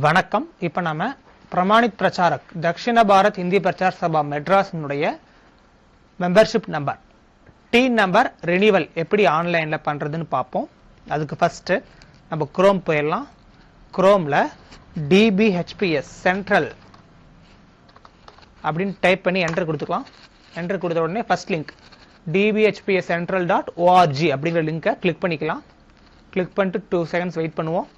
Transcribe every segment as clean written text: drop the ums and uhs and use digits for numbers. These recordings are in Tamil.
வணக்கம். இப்போ நாம பிரமாணித் பிரச்சாரக் தக்ஷிண பாரத் ஹிந்தி பிரச்சார் சபா மெட்ராஸினுடைய membership number D number renewal எப்படி ஆன்லைன்ல பண்றதுன்னு பார்ப்போம். அதுக்கு ஃபர்ஸ்ட் நம்ம குரோம் போயிடலாம். குரோம்ல DBHPS சென்ட்ரல் அப்படின்னு டைப் பண்ணி என்டர் கொடுத்துக்கலாம். என்டர் கொடுத்த உடனே ஃபர்ஸ்ட் லிங்க் dbhpscentral.org அப்படிங்கிற லிங்கை கிளிக் பண்ணிக்கலாம். கிளிக் பண்ணிட்டு 2 செகண்ட்ஸ் வெயிட் பண்ணுவோம்.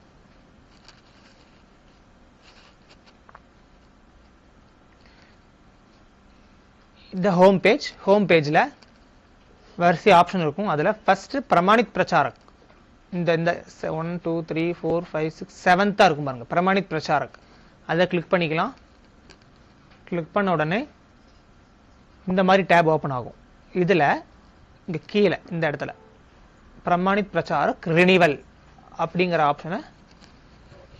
இந்த ஹோம் பேஜ்ல வரிசை ஆப்ஷன் இருக்கும். அதுல ஃபர்ஸ்ட் பிரமாணித் பிரச்சாரக் இந்த 1 2 3 4 5 6 7th இருக்கும் பாருங்க, பிரமாணித் பிரச்சாரக். அதை கிளிக் பண்ணிக்கலாம். கிளிக் பண்ண உடனே இந்த மாதிரி டேப் ஓபன் ஆகும். இதுல இங்க கீழே இந்த இடத்துல பிரமாணித் பிரச்சாரக் ரினிவல் அப்படிங்கிற ஆப்ஷனை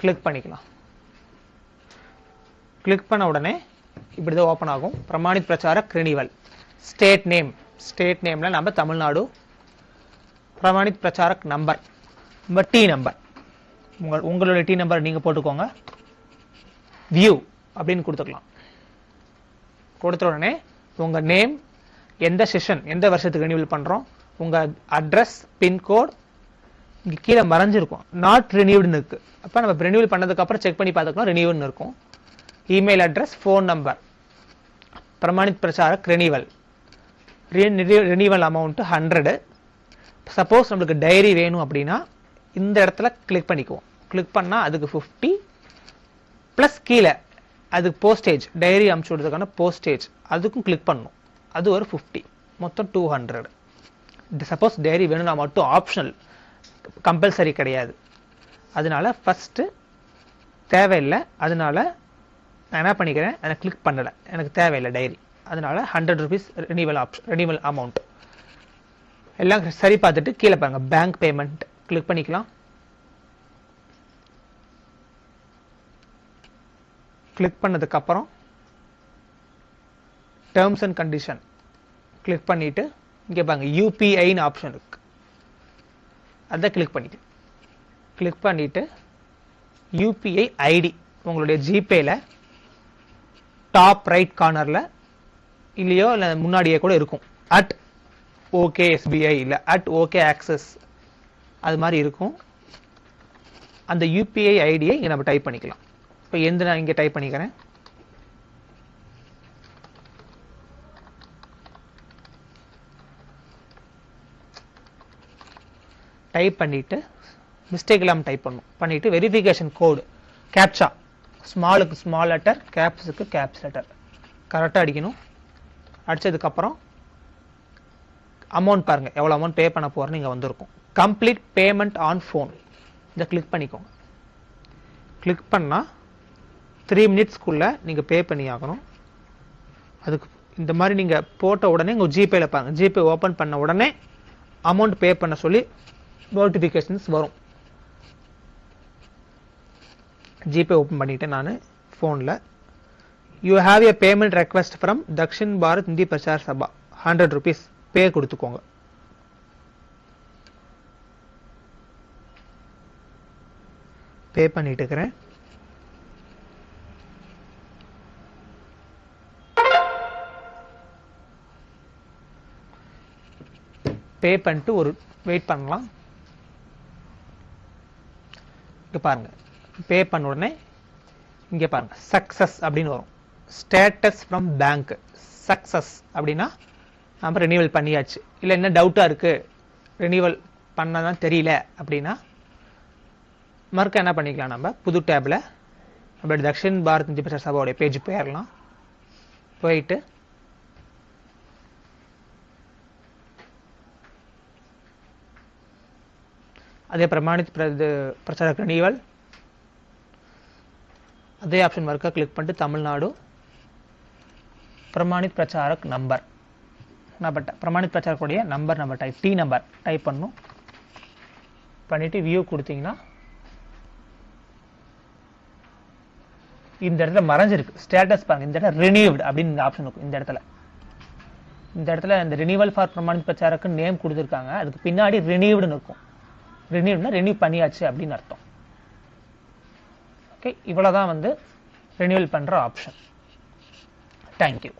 கிளிக் பண்ணிக்கலாம். கிளிக் பண்ண உடனே இப்படிதான் ஓபன் ஆகும். பிரமாணித் பிரச்சாரக் ரினிவல். ஸ்டேட் நேம்ல நம்ம தமிழ்நாடு. பிரமாணித் பிரச்சாரக் நம்பர் டி நம்பர், உங்களுடைய டி நம்பர் நீங்க போட்டுக்கோங்க. வியூ அப்படின்னு கொடுத்துக்கலாம். கொடுத்த உடனே உங்க நேம், எந்த செஷன், எந்த வருஷத்துக்கு ரினிவல் பண்றோம், உங்க அட்ரஸ், பின்கோட் இங்க கீழே மறைஞ்சிருக்கும். நாட் ரினியூவ்டுன்னு இருக்கு. அப்ப நம்ம ரினிவல் பண்ணதுக்கு அப்புறம் செக் பண்ணி பார்த்துக்கலாம் ரினியூவ்டுன்னு இருக்கும். Email address, phone number. Pramanit Pracharak renewal. Renewal amount 100. Suppose நம்மளுக்கு டைரி வேணும் அப்படின்னா இந்த இடத்துல கிளிக் பண்ணிக்குவோம். கிளிக் பண்ணா அதுக்கு 50 பிளஸ் கீழே அதுக்கு போஸ்டேஜ், டைரி அனுப்பிச்சு விடுறதுக்கான போஸ்டேஜ் அதுக்கும் கிளிக் பண்ணணும். அது ஒரு 50, மொத்தம் 200. சப்போஸ் டைரி வேணும்னா மட்டும் ஆப்ஷனல், கம்பல்சரி கிடையாது. அதனால ஃபர்ஸ்ட் தேவையில்லை. அதனால நான் என்ன பண்ணிக்கிறேன், அதை கிளிக் பண்ணல, எனக்கு தேவையில்லை டைரி. அதனால 100 rupees ரினிவல் அமௌண்ட். எல்லாம் சரி பார்த்துட்டு கீழே பாருங்க பேங்க் பேமெண்ட் கிளிக் பண்ணிக்கலாம். கிளிக் பண்ணதுக்கு அப்புறம் டேர்ம்ஸ் அண்ட் கண்டிஷன் கிளிக் பண்ணிட்டு இங்க பாருங்க யூபிஐன்னு ஆப்ஷன் இருக்கு. அதை கிளிக் பண்ணிக்கலாம். கிளிக் பண்ணிட்டு யூபிஐ ஐடி உங்களுடைய ஜிபேல டாப் ரைட் கார்னர்ல இல்லையோ இல்ல முன்னாடியே கூட இருக்கும். @OKSBI இல்ல @OKAccess அது மாதிரி இருக்கும். அந்த யூபிஐ ஐடியை இங்க நம்ம டைப் பண்ணிக்கலாம். இப்போ நான் இங்க டைப் பண்ணிக்கிறேன். டைப் பண்ணிட்டு மிஸ்டேக் இல்லாம டைப் பண்ணணும். பண்ணிட்டு வெரிஃபிகேஷன் கோடு கேப்சா, ஸ்மாலுக்கு ஸ்மால் லெட்டர், கேப்ஸுக்கு கேப்ஸ் லெட்டர் கரெக்டாக அடிக்கணும். அடிச்சதுக்கு அப்புறம் அமௌண்ட் பாருங்க, எவ்வளவு அமௌண்ட் பே பண்ண போறேன்னு இங்க வந்திருக்கும். கம்ப்ளீட் பேமெண்ட் ஆன் ஃபோன் இதை கிளிக் பண்ணிக்கோங்க. கிளிக் பண்ணா 3 மினிட்ஸ்க்குள்ள நீங்க பே பண்ணி ஆகணும். அதுக்கு இந்த மாதிரி நீங்க போட்ட உடனே உங்க ஜிபேல பாருங்க, ஜிபே ஓபன் பண்ண உடனே அமௌண்ட் பே பண்ண சொல்லி நோட்டிபிகேஷன்ஸ் வரும். ஜிபே ஓபன் பண்ணிட்டேன் நான் போன்ல. You have a payment request from Dakshin Bharat Hindi Prachar Sabha 100 rupees pay கொடுத்துக்கோங்க. பே பண்ணிட்டு இருக்கிறேன். பே பண்ணிட்டு ஒரு வெயிட் பண்ணலாம். இங்க பாருங்க பே பண்ண உடனே இங்க பாருங்க சக்சஸ் அப்படின்னு வரும். ஸ்டேட்டஸ் ஃப்ரம் பேங்க் சக்சஸ் அப்படின்னா நம்ம ரினிவல் பண்ணியாச்சு. இல்ல என்ன டவுட்டா இருக்கு, ரினிவல் பண்ணதான் தெரியல அப்படின்னா மறுக்க என்ன பண்ணிக்கலாம், நம்ம புது டேப்ல நம்ம தக்ஷின் பாரத் ஹிந்தி பிரச்சார் சபாவுடைய பேஜ் போயிடலாம். போயிட்டு அதே பிரமாணித் பிரச்சாரக் ரினிவல் அதே ஆப்ஷன் மறுக்க கிளிக் பண்ணிட்டு தமிழ்நாடு பிரமாணித் பிரச்சாரக் நம்பர், பிரமாணித் பிரச்சாரக்குடைய நம்பர் நம்ம டி நம்பர் டைப் பண்ணணும். பண்ணிட்டு வியூ கொடுத்தீங்கன்னா இந்த இடத்துல மறைஞ்சிருக்கு ஸ்டேட்டஸ் பாருங்க. இந்த இடத்துல ரினியூவ்ட் அப்படின்னு இந்த ஆப்ஷன் இருக்கும். இந்த இடத்துல இந்த ரினிவல் ஃபார் பிரமாணித் பிரச்சாரக்கு நேம் கொடுத்துருக்காங்க. அதுக்கு பின்னாடி ரினியூவ்டுன்னு இருக்கும். ரினியூவ்னா ரினியூ பண்ணியாச்சு அப்படின்னு அர்த்தம். ஓகே, இவ்வளவுதான் வந்து ரினியூவல் பண்ற ஆப்ஷன். தேங்க்யூ.